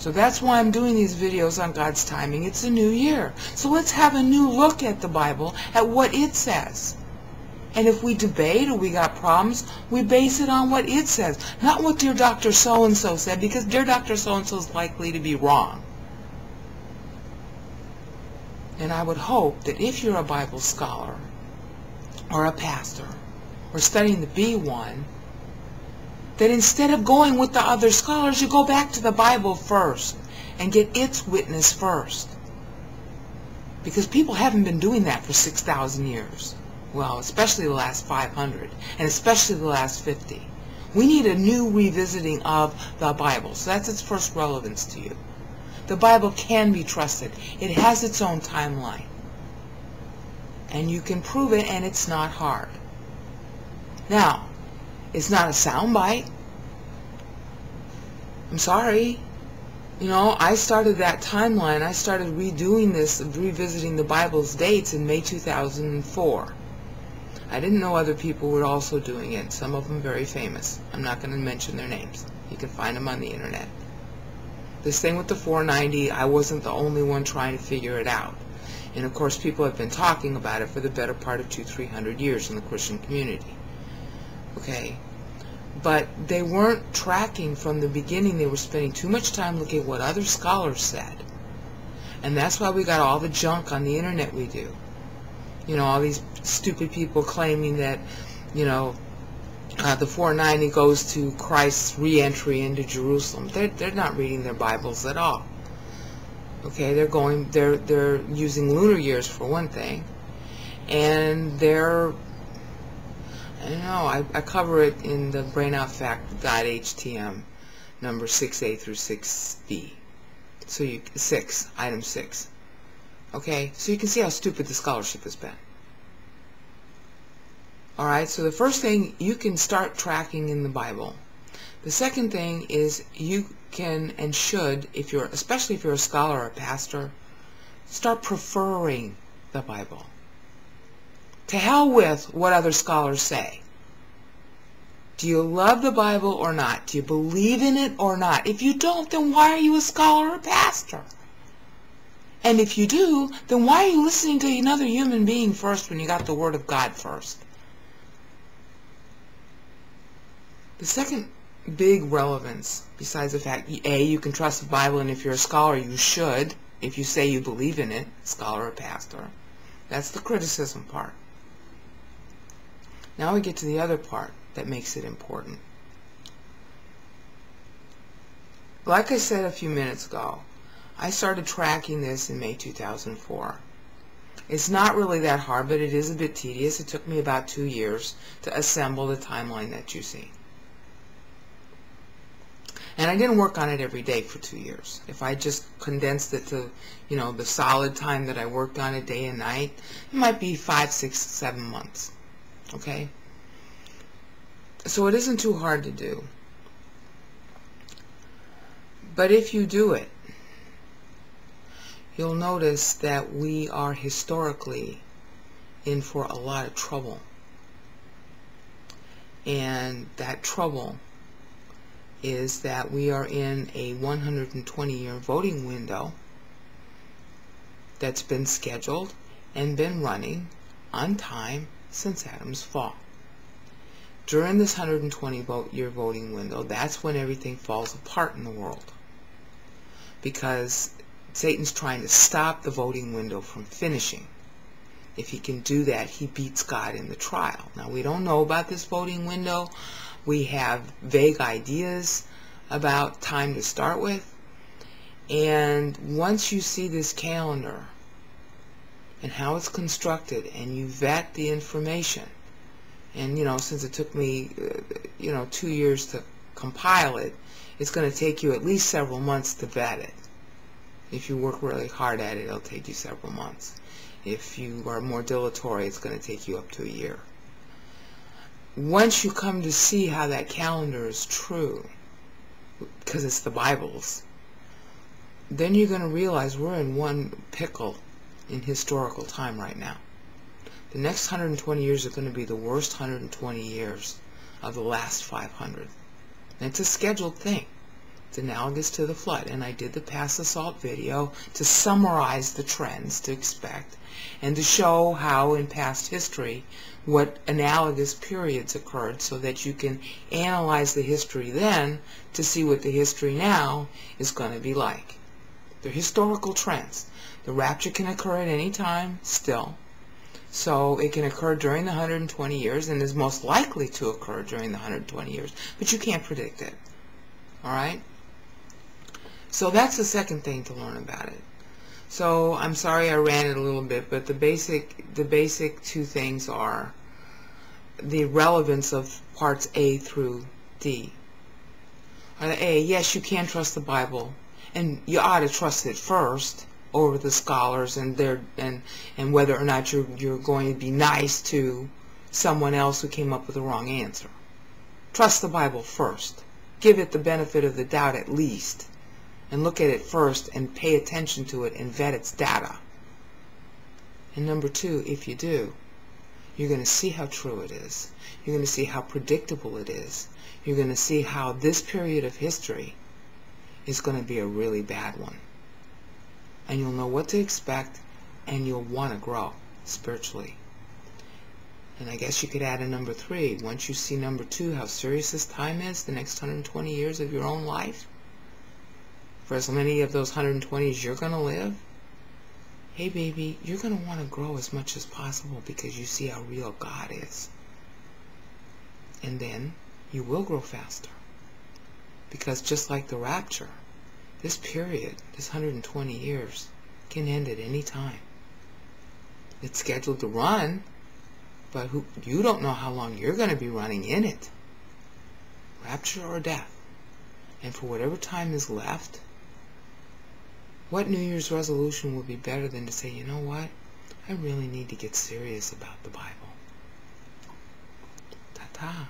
So that's why I'm doing these videos on God's timing. It's a new year. So let's have a new look at the Bible, at what it says. And if we debate or we got problems, we base it on what it says. Not what dear Dr. So-and-so said, because dear Dr. So-and-so is likely to be wrong. And I would hope that if you're a Bible scholar or a pastor or studying to be one, that instead of going with the other scholars, you go back to the Bible first and get its witness first. Because people haven't been doing that for 6,000 years. Well, especially the last 500, and especially the last 50. We need a new revisiting of the Bible. So that's its first relevance to you. The Bible can be trusted. It has its own timeline. And you can prove it, and it's not hard. Now, it's not a soundbite. I'm sorry. You know, I started that timeline. I started redoing this, revisiting the Bible's dates in May 2004. I didn't know other people were also doing it. Some of them very famous. I'm not going to mention their names. You can find them on the internet. This thing with the 490, I wasn't the only one trying to figure it out. And of course, people have been talking about it for the better part of 200-300 years in the Christian community. Okay? But they weren't tracking from the beginning. They were spending too much time looking at what other scholars said. And that's why we got all the junk on the internet we do. You know, all these stupid people claiming that, you know, the 490 goes to Christ's re-entry into Jerusalem. They're not reading their Bibles at all. Okay, they're using lunar years for one thing, and they're, I don't know, I cover it in the Brain Out Fact Guide HTM number 6A through 6B. So item 6. Okay, so you can see how stupid the scholarship has been. Alright, so the first thing, you can start tracking in the Bible. The second thing is you can and should, especially if you're a scholar or a pastor, start preferring the Bible. To hell with what other scholars say. Do you love the Bible or not? Do you believe in it or not? If you don't, then why are you a scholar or a pastor? And if you do, then why are you listening to another human being first when you got the Word of God first? The second big relevance, besides the fact, A, you can trust the Bible, and if you're a scholar, you should, if you say you believe in it, scholar or pastor. That's the criticism part. Now we get to the other part that makes it important. Like I said a few minutes ago, I started tracking this in May 2004. It's not really that hard, but it is a bit tedious. It took me about 2 years to assemble the timeline that you see. And I didn't work on it every day for 2 years. If I just condensed it to, you know, the solid time that I worked on it day and night, it might be 5, 6, 7 months. Okay? So it isn't too hard to do. But if you do it, you'll notice that we are historically in for a lot of trouble. And that trouble is that we are in a 120-year voting window that's been scheduled and been running on since Adam's fall. During this 120-year voting window, that's when everything falls apart in the world, because Satan's trying to stop the voting window from finishing. If he can do that, he beats God in the trial. Now, we don't know about this voting window. We have vague ideas about time to start with. And once you see this calendar and how it's constructed, and you vet the information, and, you know, since it took me, 2 years to compile it, it's going to take you at least several months to vet it. If you work really hard at it, it'll take you several months. If you are more dilatory, it's going to take you up to a year. Once you come to see how that calendar is true, because it's the Bible's, then you're going to realize we're in one pickle in historical time right now. The next 120 years are going to be the worst 120 years of the last 500. And it's a scheduled thing. It's analogous to the flood. And I did the Pass the Salt video to summarize the trends to expect and to show how in past history what analogous periods occurred, so that you can analyze the history then to see what the history now is going to be like. They're historical trends. The rapture can occur at any time still. So it can occur during the 120 years and is most likely to occur during the 120 years. But you can't predict it. Alright? So that's the second thing to learn about it. So I'm sorry I ranted a little bit, but the basic two things are the relevance of parts A through D. A, yes, you can trust the Bible, and you ought to trust it first over the scholars and whether or not you're going to be nice to someone else who came up with the wrong answer. Trust the Bible first. Give it the benefit of the doubt at least, and look at it first and pay attention to it and vet its data. And number two, if you do, you're going to see how true it is. You're going to see how predictable it is. You're going to see how this period of history is going to be a really bad one. And you'll know what to expect, and you'll want to grow spiritually. And I guess you could add a number three. Once you see number two, how serious this time is, the next 120 years of your own life, for as many of those 120s you're going to live, hey baby, you're going to want to grow as much as possible because you see how real God is. And then you will grow faster. Because just like the rapture, this period, this 120 years, can end at any time. It's scheduled to run, but you don't know how long you're going to be running in it. Rapture or death. And for whatever time is left, what New Year's resolution would be better than to say, you know what? I really need to get serious about the Bible. Ta-ta.